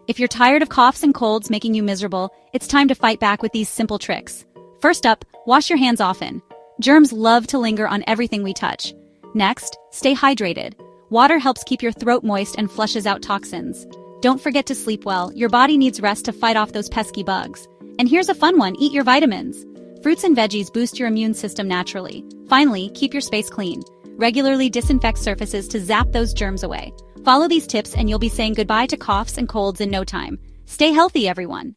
If you're tired of coughs and colds making you miserable, it's time to fight back with these simple tricks. First up, wash your hands often. Germs love to linger on everything we touch. Next, stay hydrated. Water helps keep your throat moist and flushes out toxins. Don't forget to sleep well. Your body needs rest to fight off those pesky bugs. And here's a fun one, eat your vitamins. Fruits and veggies boost your immune system naturally. Finally, keep your space clean. Regularly disinfect surfaces to zap those germs away. Follow these tips and you'll be saying goodbye to coughs and colds in no time. Stay healthy, everyone.